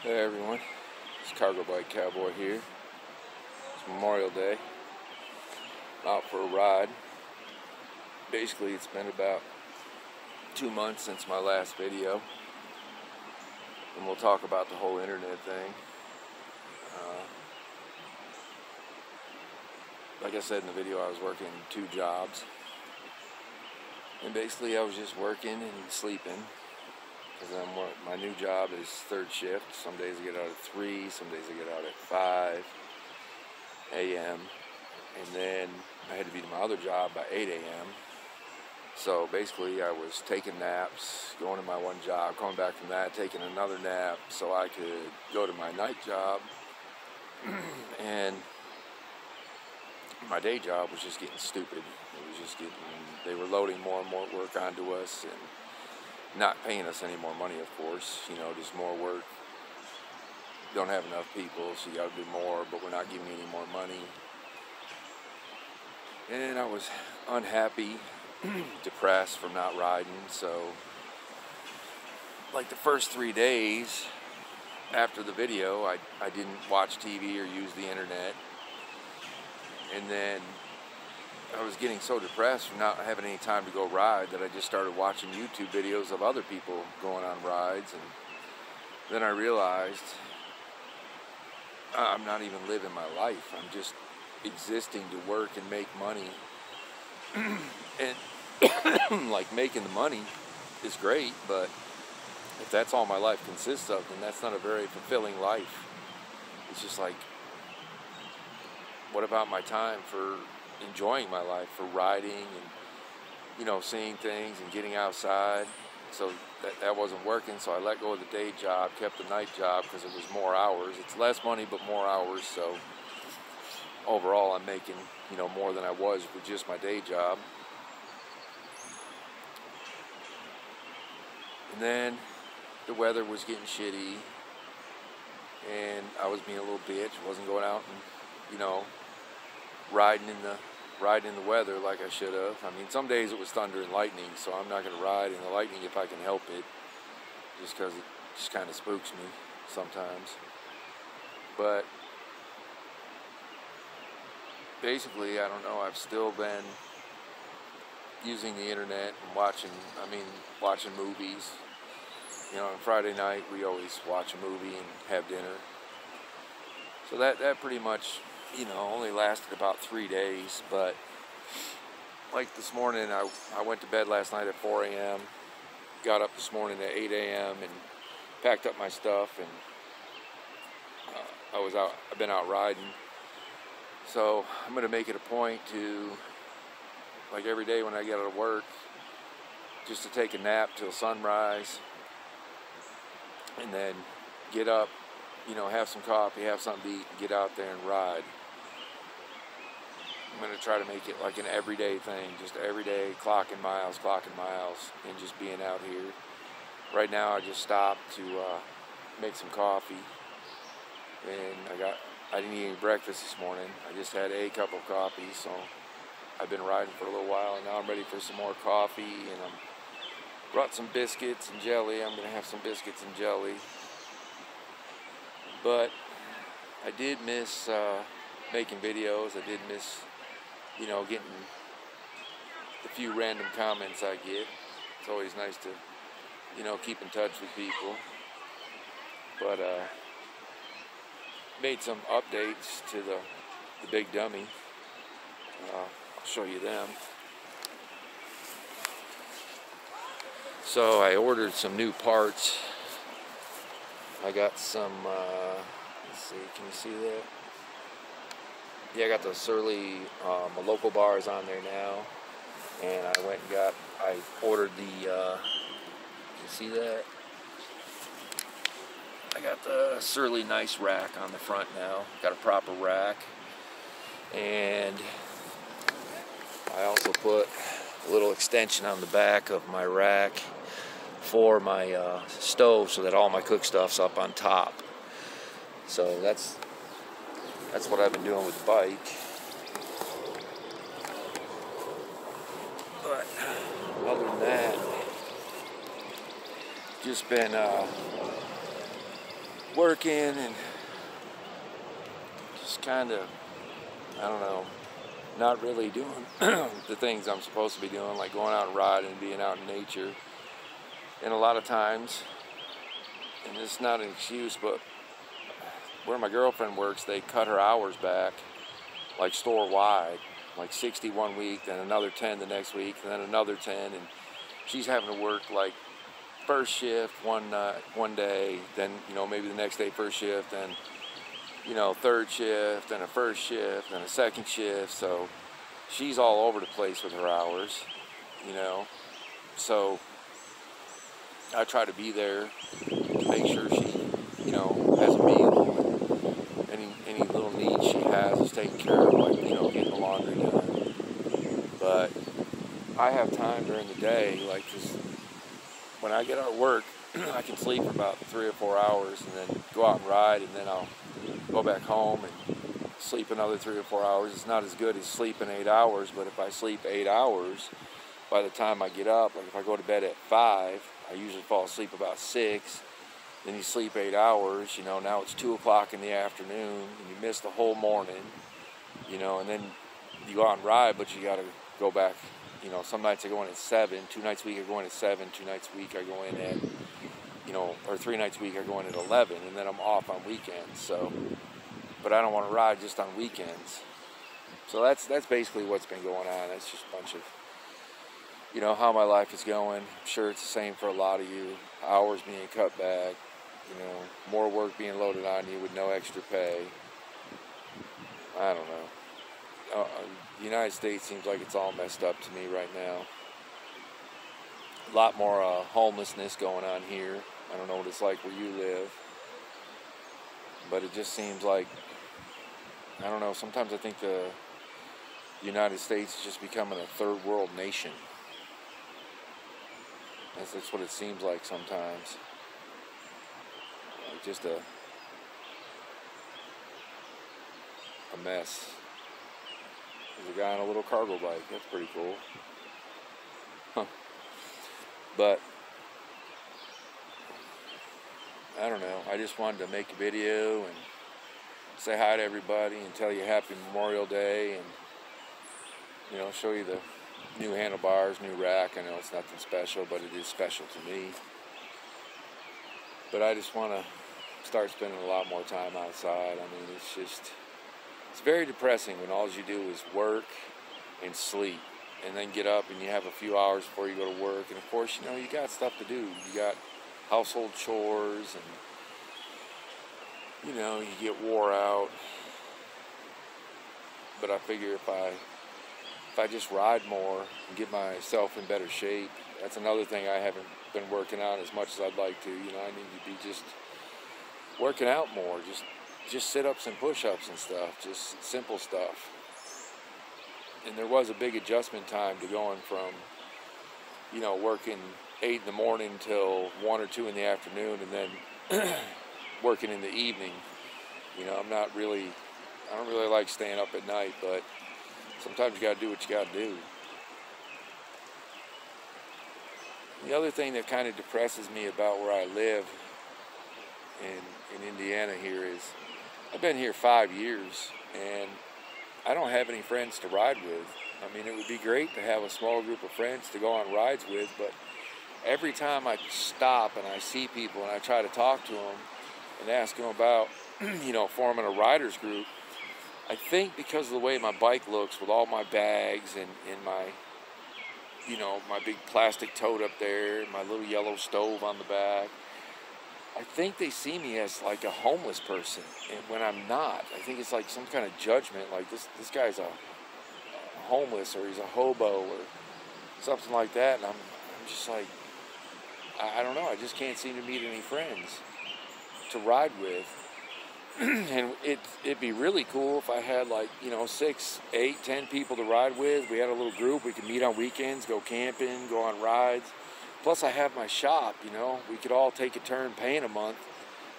Hey everyone, it's Cargo Bike Cowboy here. It's Memorial Day. Out for a ride. Basically, it's been about 2 months since my last video, and we'll talk about the whole internet thing. Like I said in the video, I was working 2 jobs, and basically I was just working and sleeping. Because my new job is third shift. Some days I get out at 3, some days I get out at 5 a.m. And then I had to be to my other job by 8 a.m. So basically I was taking naps, going to my one job, coming back from that, taking another nap so I could go to my night job. And my day job was just getting stupid. They were loading more and more work onto us and not paying us any more money, of course, just more work. Don't have enough people, so you got to do more, but we're not giving you any more money. And I was unhappy, depressed from not riding, so like the first 3 days after the video, I didn't watch TV or use the internet. And then I was getting so depressed from not having any time to go ride that I just started watching YouTube videos of other people going on rides, and then I realized I'm not even living my life. I'm just existing to work and make money. And like, making the money is great, but if that's all my life consists of, then that's not a very fulfilling life. It's just like, what about my time for enjoying my life, for riding and seeing things and getting outside? So that wasn't working, so I let go of the day job, kept the night job because it was more hours. It's less money but more hours, so overall I'm making more than I was with just my day job. And then the weather was getting shitty and I was being a little bitch, wasn't going out and riding in the weather like I should have. I mean, some days it was thunder and lightning, so I'm not going to ride in the lightning if I can help it, just because it just kind of spooks me sometimes. But basically, I don't know, I've still been using the internet and watching movies. On Friday night we always watch a movie and have dinner. So that pretty much only lasted about 3 days, but like this morning, I went to bed last night at 4 a.m., got up this morning at 8 a.m. and packed up my stuff, and I've been out riding. So I'm going to make it a point to, like every day when I get out of work, just to take a nap till sunrise, and then get up, have some coffee, have something to eat, and get out there and ride. I'm going to try to make it like an everyday thing, just every day, clocking miles, and just being out here. Right now I just stopped to make some coffee, and I didn't eat any breakfast this morning. I just had a cup of coffee, so I've been riding for a little while, and now I'm ready for some more coffee, and I brought some biscuits and jelly. I'm going to have some biscuits and jelly. But I did miss making videos. I did miss getting the few random comments I get. It's always nice to keep in touch with people. But made some updates to the Big Dummy. I'll show you them. So I ordered some new parts. I got some, let's see, can you see that? Yeah, I got the Surly local bars on there now, and I ordered the, you see that? I got the Surly nice rack on the front now, got a proper rack, and I also put a little extension on the back of my rack for my stove, so that all my cook stuff's up on top. So that's what I've been doing with the bike. But other than that, just been working and just kind of, I don't know, not really doing the things I'm supposed to be doing, like going out and riding and being out in nature. And a lot of times, and this is not an excuse, but where my girlfriend works, they cut her hours back, like store-wide, like 60 one week, then another 10 the next week, and then another 10, and she's having to work like first shift one day, then, you know, maybe the next day first shift, then, you know, third shift, and a first shift, and a second shift, so she's all over the place with her hours, you know, so I try to be there to make sure she, you know, has a meal, and any little needs she has is taken care of, like, you know, getting the laundry done, but I have time during the day, like, just when I get out of work, I can sleep for about 3 or 4 hours and then go out and ride, and then I'll go back home and sleep another 3 or 4 hours. It's not as good as sleeping 8 hours, but if I sleep 8 hours, by the time I get up, like if I go to bed at 5, I usually fall asleep about 6, then you sleep 8 hours, you know, now it's 2 o'clock in the afternoon, and you miss the whole morning, you know, and then you go out and ride, but you got to go back. You know, some nights I go in at 7, 2 nights a week I go in at 7, 2 nights a week I go in at, you know, or 3 nights a week I go in at 11, and then I'm off on weekends, so, but I don't want to ride just on weekends. So that's basically what's been going on. That's just a bunch of, you know, how my life is going. I'm sure it's the same for a lot of you. Hours being cut back, you know, more work being loaded on you with no extra pay. I don't know. The United States seems like it's all messed up to me right now. A lot more homelessness going on here. I don't know what it's like where you live, but it just seems like, I don't know, sometimes I think the United States is just becoming a third world nation. That's what it seems like sometimes. Like just a mess. There's a guy on a little cargo bike. That's pretty cool. Huh. But I don't know. I just wanted to make a video and say hi to everybody and tell you Happy Memorial Day, and, you know, show you the new handlebars, new rack. I know it's nothing special, but it is special to me. But I just want to start spending a lot more time outside. I mean, it's very depressing when all you do is work and sleep, and then get up and you have a few hours before you go to work. And of course, you know, you got stuff to do. You got household chores, and, you know, you get wore out. But I figure if I just ride more and get myself in better shape, that's another thing I haven't been working on as much as I'd like to. You know, I need to be just working out more, just sit-ups and push-ups and stuff, just simple stuff. And there was a big adjustment time to going from, you know, working 8 in the morning till 1 or 2 in the afternoon, and then working in the evening. You know, I don't really like staying up at night, but sometimes you gotta do what you gotta do. The other thing that kind of depresses me about where I live in Indiana here is, I've been here 5 years, and I don't have any friends to ride with. I mean, it would be great to have a small group of friends to go on rides with, but every time I stop and I see people and I try to talk to them and ask them about, you know, forming a riders group, I think because of the way my bike looks with all my bags and my, you know, my big plastic tote up there, my little yellow stove on the back, I think they see me as like a homeless person, and when I'm not. I think it's like some kind of judgment, like this guy's a homeless, or he's a hobo, or something like that, and I'm just like, I don't know, I just can't seem to meet any friends to ride with. And it'd be really cool if I had, like, you know, 6, 8, 10 people to ride with. We had a little group. We could meet on weekends, go camping, go on rides. Plus, I have my shop, you know. We could all take a turn paying a month,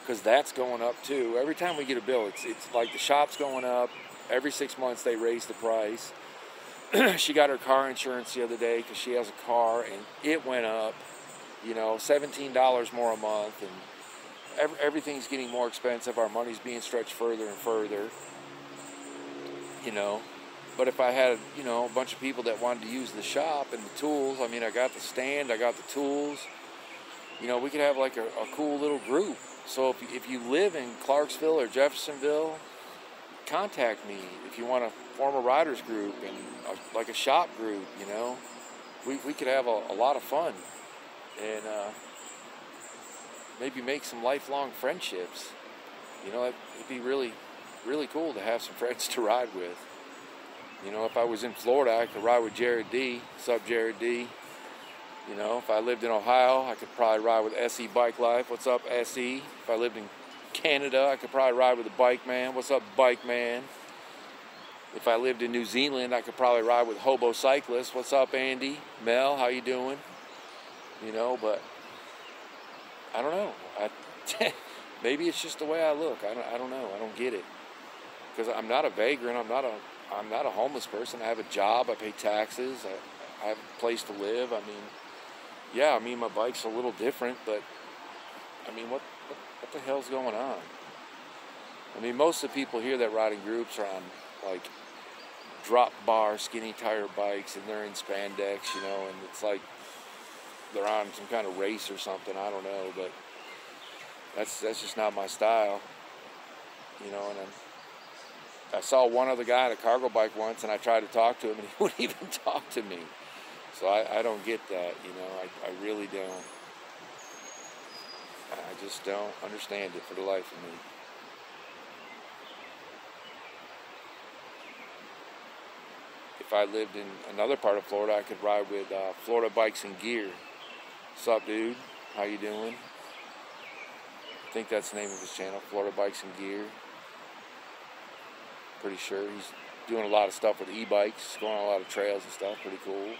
because that's going up too. Every time we get a bill, it's like the shop's going up. Every 6 months they raise the price. She got her car insurance the other day because she has a car, and it went up, you know, $17 more a month. And everything's getting more expensive. Our money's being stretched further and further, you know. But if I had, you know, a bunch of people that wanted to use the shop and the tools, I mean, I got the stand, I got the tools, you know, we could have like a cool little group. So if you live in Clarksville or Jeffersonville, contact me if you want to form a riders group and like a shop group, you know. We could have a lot of fun and maybe make some lifelong friendships. You know, it'd be really, really cool to have some friends to ride with. You know, if I was in Florida, I could ride with Jared D. What's up, Jared D? You know, if I lived in Ohio, I could probably ride with SE Bike Life. What's up, SE? If I lived in Canada, I could probably ride with the Bike Man. What's up, Bike Man? If I lived in New Zealand, I could probably ride with Hobo Cyclist. What's up, Andy? Mel, how you doing? You know, but I don't know. Maybe it's just the way I look. I don't know. I don't get it. Because I'm not a vagrant. I'm not a homeless person. I have a job. I pay taxes. I have a place to live. I mean, yeah, I mean, my bike's a little different, but I mean, what the hell's going on? I mean, most of the people here that ride in groups are on like drop bar skinny tire bikes, and they're in spandex, you know, and it's like they're on some kind of race or something. I don't know, but that's just not my style, you know. And I saw one other guy on a cargo bike once, and I tried to talk to him, and he wouldn't even talk to me. So I don't get that, you know. I really don't. I just don't understand it for the life of me. If I lived in another part of Florida, I could ride with Florida Bikes and Gear. What's up, dude? How you doing? I think that's the name of his channel, Florida Bikes and Gear. Pretty sure he's doing a lot of stuff with e-bikes, going on a lot of trails and stuff. Pretty cool.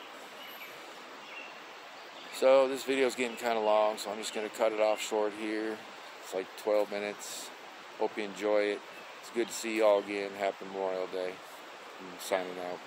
So this video is getting kind of long, so I'm just going to cut it off short here. It's like 12 minutes. Hope you enjoy it. It's good to see you all again. Happy Memorial Day. I'm signing out.